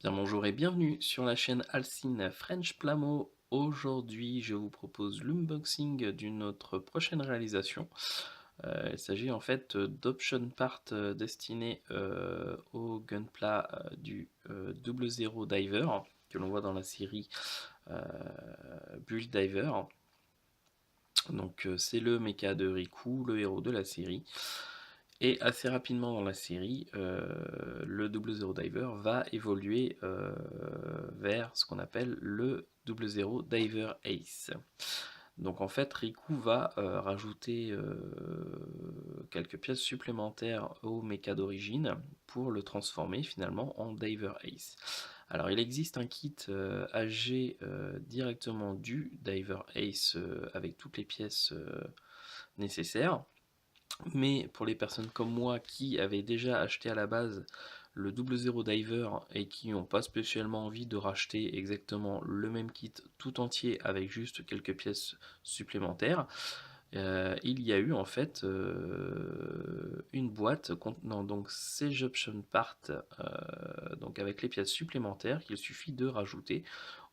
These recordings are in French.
Bien bonjour et bienvenue sur la chaîne Alcine French Plamo. Aujourd'hui, je vous propose l'unboxing d'une autre prochaine réalisation. Il s'agit en fait d'option part destinés au gunpla du Double Zero Diver que l'on voit dans la série euh, Bull Diver. Donc c'est le mecha de Riku, le héros de la série. Et assez rapidement dans la série, le Double Zero Diver va évoluer vers ce qu'on appelle le Double Zero Diver Ace. Donc en fait, Riku va rajouter quelques pièces supplémentaires au mecha d'origine pour le transformer finalement en Diver Ace. Alors il existe un kit AG directement du Diver Ace avec toutes les pièces nécessaires. Mais pour les personnes comme moi qui avaient déjà acheté à la base le Double Zero Diver et qui n'ont pas spécialement envie de racheter exactement le même kit tout entier avec juste quelques pièces supplémentaires, il y a eu en fait une boîte contenant donc ces option parts donc avec les pièces supplémentaires qu'il suffit de rajouter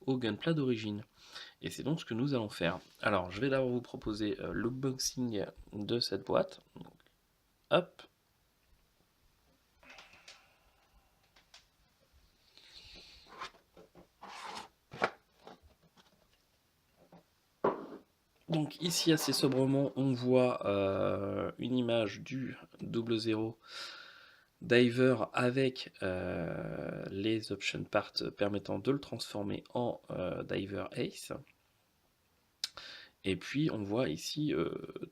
au gunpla d'origine. Et c'est donc ce que nous allons faire. Alors je vais d'abord vous proposer l'unboxing de cette boîte. Donc, hop. Donc ici assez sobrement on voit une image du Double Zero Diver avec les option parts permettant de le transformer en Diver Ace. Et puis on voit ici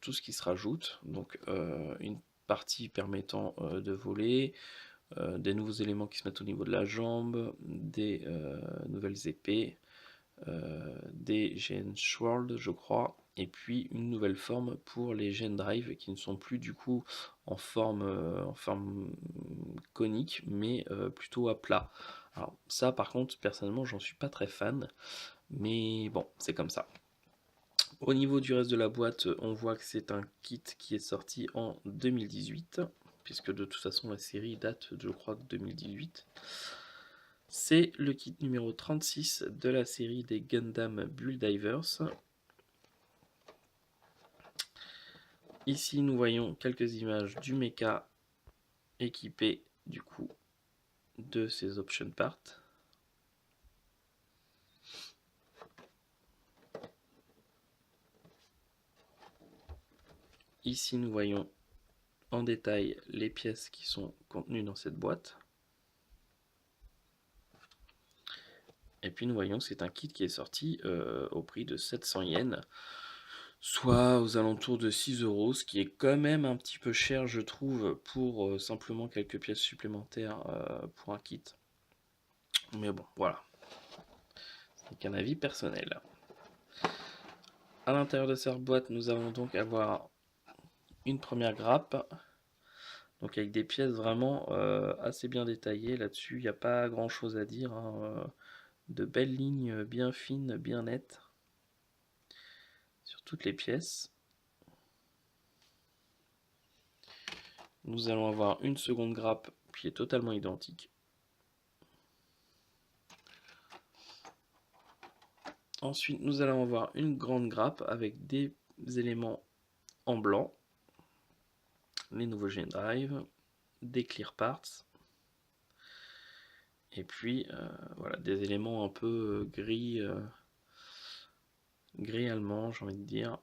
tout ce qui se rajoute, donc une partie permettant de voler, des nouveaux éléments qui se mettent au niveau de la jambe, des nouvelles épées, des GN Sword je crois, et puis une nouvelle forme pour les GN Drive qui ne sont plus du coup en forme conique mais plutôt à plat. Alors ça par contre personnellement j'en suis pas très fan, mais bon c'est comme ça. Au niveau du reste de la boîte, on voit que c'est un kit qui est sorti en 2018, puisque de toute façon la série date, je crois, de 2018. C'est le kit numéro 36 de la série des Gundam Bull Divers. Ici, nous voyons quelques images du mecha équipé du coup de ces option parts. Ici, nous voyons en détail les pièces qui sont contenues dans cette boîte. Et puis nous voyons que c'est un kit qui est sorti au prix de 700 yens, soit aux alentours de 6 euros, ce qui est quand même un petit peu cher je trouve pour simplement quelques pièces supplémentaires pour un kit. Mais bon, voilà, c'est qu'un avis personnel. À l'intérieur de cette boîte, nous allons donc avoir une première grappe, donc avec des pièces vraiment assez bien détaillées là-dessus, il n'y a pas grand chose à dire, hein, de belles lignes bien fines, bien nettes sur toutes les pièces. Nous allons avoir une seconde grappe qui est totalement identique. Ensuite, nous allons avoir une grande grappe avec des éléments en blanc, les nouveaux Gen Drive, des clear parts, et puis voilà, des éléments un peu gris, gris allemand, j'ai envie de dire.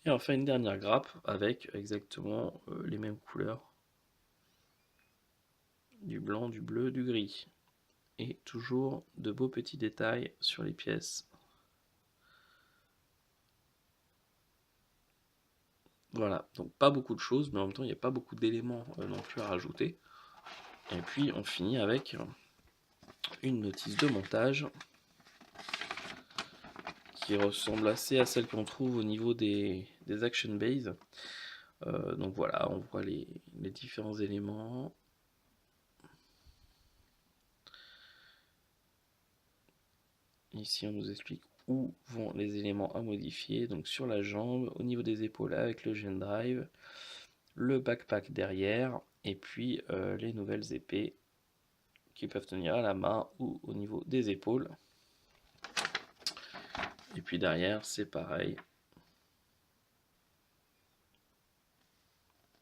Et enfin une dernière grappe avec exactement les mêmes couleurs, du blanc, du bleu, du gris. Et toujours de beaux petits détails sur les pièces. Voilà, donc pas beaucoup de choses, mais en même temps il n'y a pas beaucoup d'éléments non plus à rajouter. Et puis on finit avec une notice de montage qui ressemble assez à celle qu'on trouve au niveau des action base. Donc voilà, on voit les différents éléments. Ici on nous explique où vont les éléments à modifier, donc sur la jambe, au niveau des épaules avec le Gen Drive, le backpack derrière, et puis les nouvelles épées qui peuvent tenir à la main ou au niveau des épaules. Et puis derrière, c'est pareil.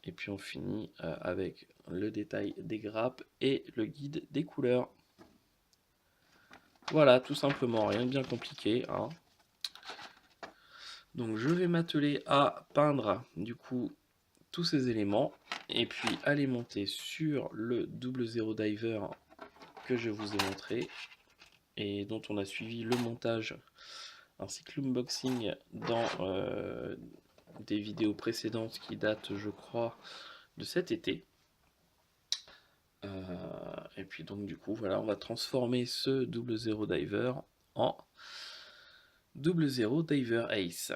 Et puis on finit avec le détail des grappes et le guide des couleurs. Voilà, tout simplement, rien de bien compliqué, hein. Donc je vais m'atteler à peindre du coup tous ces éléments et puis aller monter sur le double zéro diver que je vous ai montré et dont on a suivi le montage ainsi que l'unboxing dans des vidéos précédentes qui datent, je crois, de cet été. Et puis donc du coup voilà, on va transformer ce double zéro diver en double zéro diver ace.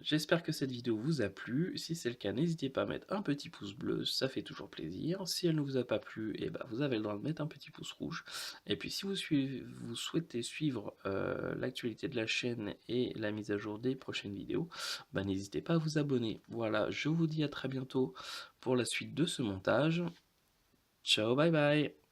J'espère que cette vidéo vous a plu. Si c'est le cas, n'hésitez pas à mettre un petit pouce bleu, ça fait toujours plaisir. Si elle ne vous a pas plu, eh ben, vous avez le droit de mettre un petit pouce rouge. Et puis si vous souhaitez suivre l'actualité de la chaîne et la mise à jour des prochaines vidéos, bah, n'hésitez pas à vous abonner. Voilà, je vous dis à très bientôt pour la suite de ce montage. Ciao, bye bye.